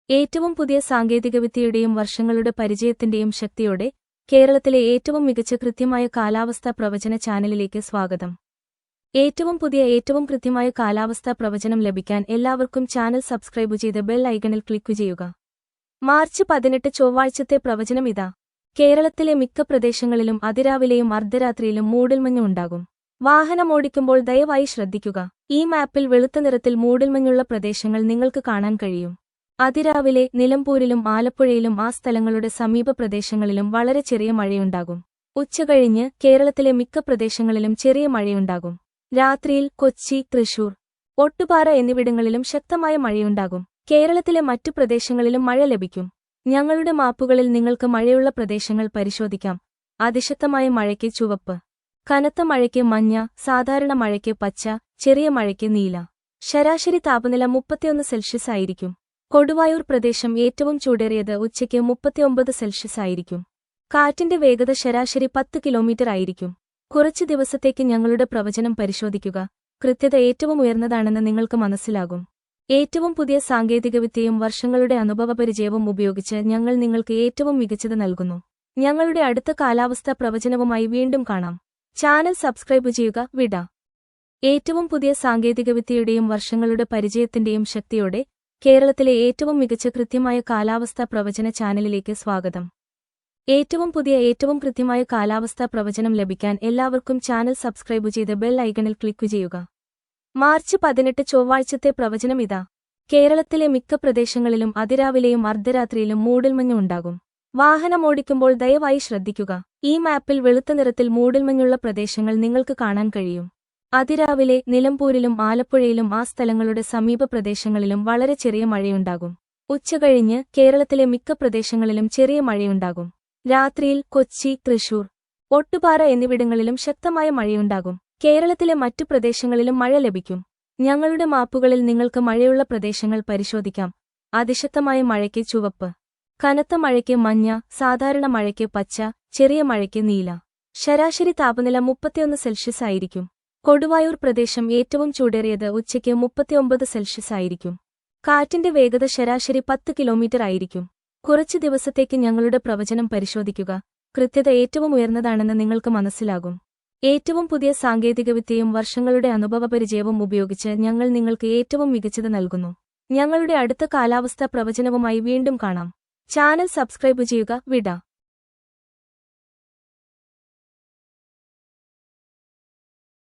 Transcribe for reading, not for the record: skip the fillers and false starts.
ഏറ്റവും പുതിയ സാങ്കേതികവിദ്യയുടെയും വർഷങ്ങളുടെ പരിചയത്തിന്റെയും ശക്തിയോടെ കേരളത്തിലെ ഏറ്റവും മികച്ച കൃത്യമായ കാലാവസ്ഥാ പ്രവചന ചാനലിലേക്ക് സ്വാഗതം. ഏറ്റവും പുതിയ ഏറ്റവും കൃത്യമായ കാലാവസ്ഥാ പ്രവചനം ലഭിക്കാൻ എല്ലാവർക്കും ചാനൽ സബ്സ്ക്രൈബ് ചെയ്ത് ബെൽ ഐക്കണിൽ ക്ലിക്ക് ചെയ്യുക. മാർച്ച് 18 ചൊവ്വാഴ്ചത്തെ പ്രവചനം ഇതാ. കേരളത്തിലെ മിക്ക പ്രദേശങ്ങളിലും അതിരാവിലെയും അർദ്ധരാത്രിയിലും മൂടൽമഞ്ഞ് ഉണ്ടാകും. വാഹനമോടിക്കുമ്പോൾ ദയവായി ശ്രദ്ധിക്കുക. ഈ മാപ്പിൽ വെളുത്ത നിറത്തിൽ മൂടൽമഞ്ഞുള്ള പ്രദേശങ്ങൾ നിങ്ങൾക്ക് കാണാൻ കഴിയും. അതിരാവിലെ നിലമ്പൂരിലും ആലപ്പുഴയിലും ആ സ്ഥലങ്ങളുടെ സമീപ പ്രദേശങ്ങളിലും വളരെ ചെറിയ മഴയുണ്ടാകും. ഉച്ചകഴിഞ്ഞ് കേരളത്തിലെ മിക്ക പ്രദേശങ്ങളിലും ചെറിയ മഴയുണ്ടാകും. രാത്രിയിൽ കൊച്ചി, തൃശൂർ, ഒട്ടുപാറ എന്നിവിടങ്ങളിലും ശക്തമായ മഴയുണ്ടാകും. കേരളത്തിലെ മറ്റു പ്രദേശങ്ങളിലും മഴ ലഭിക്കും. ഞങ്ങളുടെ മാപ്പുകളിൽ നിങ്ങൾക്ക് മഴയുള്ള പ്രദേശങ്ങൾ പരിശോധിക്കാം. അതിശക്തമായ മഴയ്ക്ക് ചുവപ്പ്, കനത്ത മഴയ്ക്ക് മഞ്ഞ, സാധാരണ മഴയ്ക്ക് പച്ച, ചെറിയ മഴയ്ക്ക് നീല. ശരാശരി താപനില 31 സെൽഷ്യസ് ആയിരിക്കും. കൊടുവായൂർ പ്രദേശം ഏറ്റവും ചൂടേറിയത് ഉച്ചയ്ക്ക് 39 സെൽഷ്യസ് ആയിരിക്കും. കാറ്റിന്റെ വേഗത ശരാശരി 10 കിലോമീറ്റർ ആയിരിക്കും. കുറച്ചു ദിവസത്തേക്ക് ഞങ്ങളുടെ പ്രവചനം പരിശോധിക്കുക. കൃത്യത ഏറ്റവും ഉയർന്നതാണെന്ന് നിങ്ങൾക്ക് മനസ്സിലാകും. ഏറ്റവും പുതിയ സാങ്കേതികവിദ്യയും വർഷങ്ങളുടെ അനുഭവപരിചയവും ഉപയോഗിച്ച് ഞങ്ങൾ നിങ്ങൾക്ക് ഏറ്റവും മികച്ചത് നൽകുന്നു. ഞങ്ങളുടെ അടുത്ത കാലാവസ്ഥാ പ്രവചനവുമായി വീണ്ടും കാണാം. ചാനൽ സബ്സ്ക്രൈബ് ചെയ്യുക. വിട. ഏറ്റവും പുതിയ സാങ്കേതികവിദ്യയുടെയും വർഷങ്ങളുടെ പരിചയത്തിന്റെയും ശക്തിയോടെ കേരളത്തിലെ ഏറ്റവും മികച്ച കൃത്യമായ കാലാവസ്ഥാ പ്രവചന ചാനലിലേക്ക് സ്വാഗതം. ഏറ്റവും പുതിയ ഏറ്റവും കൃത്യമായ കാലാവസ്ഥാ പ്രവചനം ലഭിക്കാൻ എല്ലാവർക്കും ചാനൽ സബ്സ്ക്രൈബ് ചെയ്ത് ബെൽ ഐക്കണിൽ ക്ലിക്ക് ചെയ്യുക. മാർച്ച് 18 ചൊവ്വാഴ്ചത്തെ പ്രവചനം ഇതാ. കേരളത്തിലെ മിക്ക പ്രദേശങ്ങളിലും അതിരാവിലെയും അർദ്ധരാത്രിയിലും മൂടൽമഞ്ഞ് ഉണ്ടാകും. വാഹനമോടിക്കുമ്പോൾ ദയവായി ശ്രദ്ധിക്കുക. ഈ മാപ്പിൽ വെളുത്ത നിറത്തിൽ മൂടൽമഞ്ഞുള്ള പ്രദേശങ്ങൾ നിങ്ങൾക്ക് കാണാൻ കഴിയും. അതിരാവിലെ നിലമ്പൂരിലും ആലപ്പുഴയിലും ആ സ്ഥലങ്ങളുടെ സമീപ പ്രദേശങ്ങളിലും വളരെ ചെറിയ മഴയുണ്ടാകും. ഉച്ചകഴിഞ്ഞ് കേരളത്തിലെ മിക്ക പ്രദേശങ്ങളിലും ചെറിയ മഴയുണ്ടാകും. രാത്രിയിൽ കൊച്ചി, തൃശൂർ, ഒട്ടുപാറ എന്നിവിടങ്ങളിലും ശക്തമായ മഴയുണ്ടാകും. കേരളത്തിലെ മറ്റു പ്രദേശങ്ങളിലും മഴ ലഭിക്കും. ഞങ്ങളുടെ മാപ്പുകളിൽ നിങ്ങൾക്ക് മഴയുള്ള പ്രദേശങ്ങൾ പരിശോധിക്കാം. അതിശക്തമായ മഴയ്ക്ക് ചുവപ്പ്, കനത്ത മഴയ്ക്ക് മഞ്ഞ, സാധാരണ മഴയ്ക്ക് പച്ച, ചെറിയ മഴയ്ക്ക് നീല. ശരാശരി താപനില 31 സെൽഷ്യസ് ആയിരിക്കും. കൊടുവായൂർ പ്രദേശം ഏറ്റവും ചൂടേറിയത് ഉച്ചയ്ക്ക് 39 സെൽഷ്യസ് ആയിരിക്കും. കാറ്റിന്റെ വേഗത ശരാശരി 10 കിലോമീറ്റർ ആയിരിക്കും. കുറച്ചു ദിവസത്തേക്ക് ഞങ്ങളുടെ പ്രവചനം പരിശോധിക്കുക. കൃത്യത ഏറ്റവും ഉയർന്നതാണെന്ന് നിങ്ങൾക്ക് മനസ്സിലാകും. ഏറ്റവും പുതിയ സാങ്കേതികവിദ്യയും വർഷങ്ങളുടെ അനുഭവപരിചയവും ഉപയോഗിച്ച് ഞങ്ങൾ നിങ്ങൾക്ക് ഏറ്റവും മികച്ചത് നൽകുന്നു. ഞങ്ങളുടെ അടുത്ത കാലാവസ്ഥാ പ്രവചനവുമായി വീണ്ടും കാണാം. ചാനൽ സബ്സ്ക്രൈബ് ചെയ്യുക. വിട.